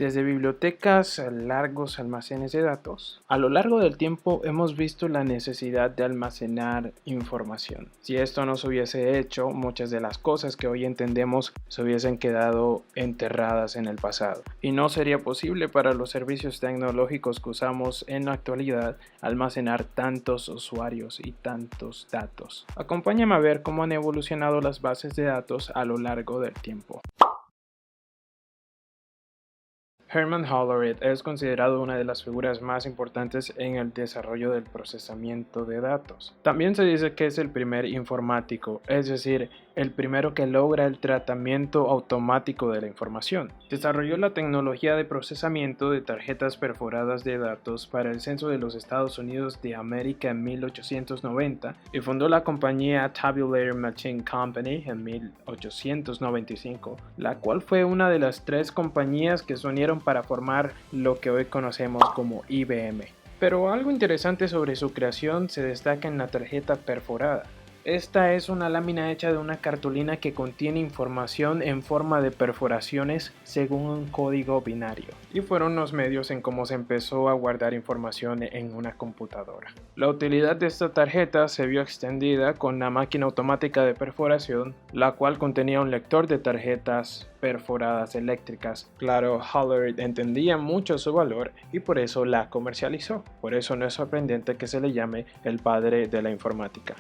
Desde bibliotecas a largos almacenes de datos, a lo largo del tiempo hemos visto la necesidad de almacenar información. Si esto no se hubiese hecho, muchas de las cosas que hoy entendemos se hubiesen quedado enterradas en el pasado. Y no sería posible para los servicios tecnológicos que usamos en la actualidad almacenar tantos usuarios y tantos datos. Acompáñame a ver cómo han evolucionado las bases de datos a lo largo del tiempo. Herman Hollerith es considerado una de las figuras más importantes en el desarrollo del procesamiento de datos. También se dice que es el primer informático, es decir, el primero que logra el tratamiento automático de la información. Desarrolló la tecnología de procesamiento de tarjetas perforadas de datos para el censo de los Estados Unidos de América en 1890 y fundó la compañía Tabulator Machine Company en 1895, la cual fue una de las 3 compañías que se unieron para formar lo que hoy conocemos como IBM. Pero algo interesante sobre su creación se destaca en la tarjeta perforada. Esta es una lámina hecha de una cartulina que contiene información en forma de perforaciones según un código binario, y fueron los medios en cómo se empezó a guardar información en una computadora. La utilidad de esta tarjeta se vio extendida con la máquina automática de perforación, la cual contenía un lector de tarjetas perforadas eléctricas. Claro, Hollerith entendía mucho su valor y por eso la comercializó. Por eso no es sorprendente que se le llame el padre de la informática.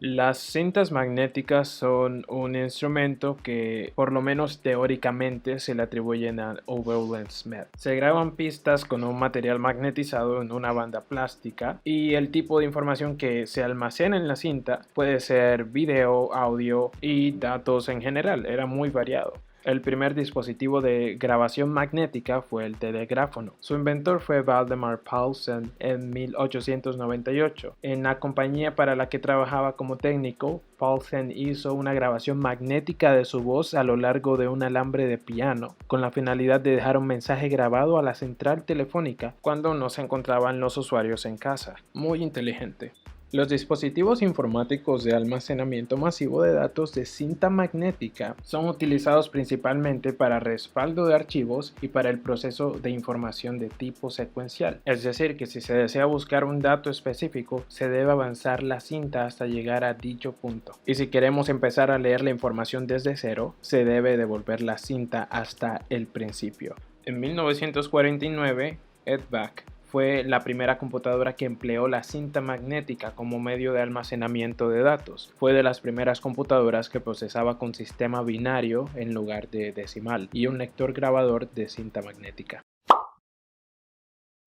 Las cintas magnéticas son un instrumento que, por lo menos teóricamente, se le atribuyen a Overland Smith. Se graban pistas con un material magnetizado en una banda plástica y el tipo de información que se almacena en la cinta puede ser video, audio y datos en general. Era muy variado. El primer dispositivo de grabación magnética fue el telegráfono. Su inventor fue Valdemar Paulsen en 1898. En la compañía para la que trabajaba como técnico, Paulsen hizo una grabación magnética de su voz a lo largo de un alambre de piano, con la finalidad de dejar un mensaje grabado a la central telefónica cuando no se encontraban los usuarios en casa. Muy inteligente. Los dispositivos informáticos de almacenamiento masivo de datos de cinta magnética son utilizados principalmente para respaldo de archivos y para el proceso de información de tipo secuencial. Es decir, que si se desea buscar un dato específico, se debe avanzar la cinta hasta llegar a dicho punto. Y si queremos empezar a leer la información desde cero, se debe devolver la cinta hasta el principio. En 1949, Ed Back fue la primera computadora que empleó la cinta magnética como medio de almacenamiento de datos. Fue de las primeras computadoras que procesaba con sistema binario en lugar de decimal y un lector grabador de cinta magnética.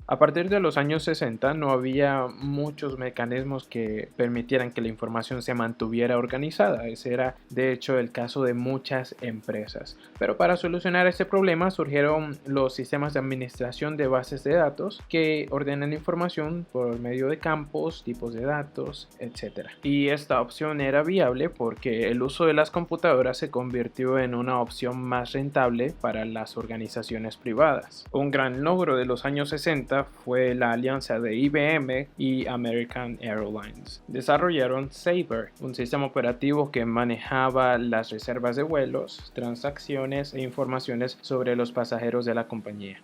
A partir de los años 60 no había muchos mecanismos que permitieran que la información se mantuviera organizada. Ese era de hecho el caso de muchas empresas. Pero para solucionar este problema surgieron los sistemas de administración de bases de datos que ordenan información por medio de campos, tipos de datos, etc. Y esta opción era viable porque el uso de las computadoras se convirtió en una opción más rentable para las organizaciones privadas. Un gran logro de los años 60 fue la alianza de IBM y American Airlines. Desarrollaron Sabre, un sistema operativo que manejaba las reservas de vuelos, transacciones e informaciones sobre los pasajeros de la compañía.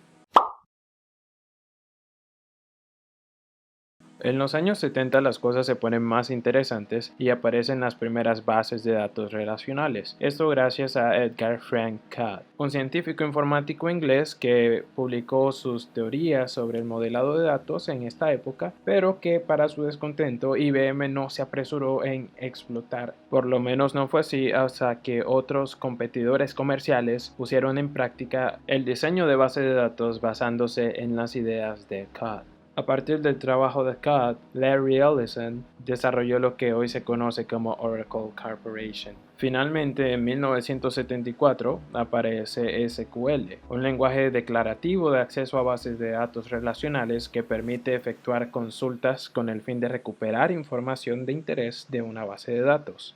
En los años 70 las cosas se ponen más interesantes y aparecen las primeras bases de datos relacionales. Esto gracias a Edgar Frank Codd, un científico informático inglés que publicó sus teorías sobre el modelado de datos en esta época, pero que para su descontento IBM no se apresuró en explotar. Por lo menos no fue así hasta que otros competidores comerciales pusieron en práctica el diseño de bases de datos basándose en las ideas de Codd. A partir del trabajo de Codd, Larry Ellison desarrolló lo que hoy se conoce como Oracle Corporation. Finalmente, en 1974 aparece SQL, un lenguaje declarativo de acceso a bases de datos relacionales que permite efectuar consultas con el fin de recuperar información de interés de una base de datos.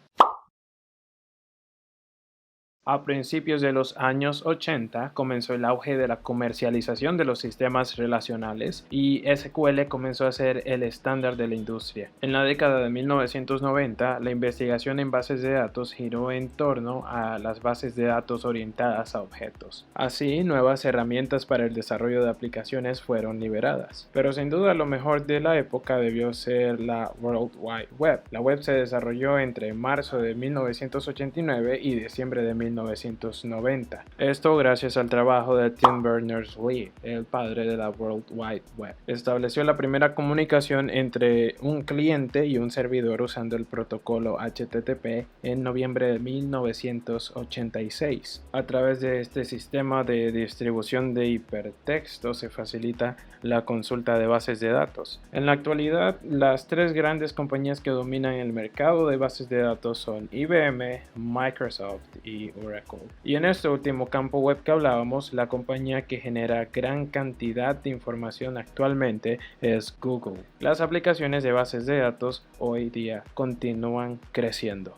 A principios de los años 80 comenzó el auge de la comercialización de los sistemas relacionales y SQL comenzó a ser el estándar de la industria. En la década de 1990, la investigación en bases de datos giró en torno a las bases de datos orientadas a objetos. Así, nuevas herramientas para el desarrollo de aplicaciones fueron liberadas. Pero sin duda lo mejor de la época debió ser la World Wide Web. La web se desarrolló entre marzo de 1989 y diciembre de 1990. Esto gracias al trabajo de Tim Berners-Lee, el padre de la World Wide Web. Estableció la primera comunicación entre un cliente y un servidor usando el protocolo HTTP en noviembre de 1986. A través de este sistema de distribución de hipertexto se facilita la consulta de bases de datos. En la actualidad, las tres grandes compañías que dominan el mercado de bases de datos son IBM, Microsoft y Oracle. Y en este último campo web que hablábamos, la compañía que genera gran cantidad de información actualmente es Google. Las aplicaciones de bases de datos hoy día continúan creciendo.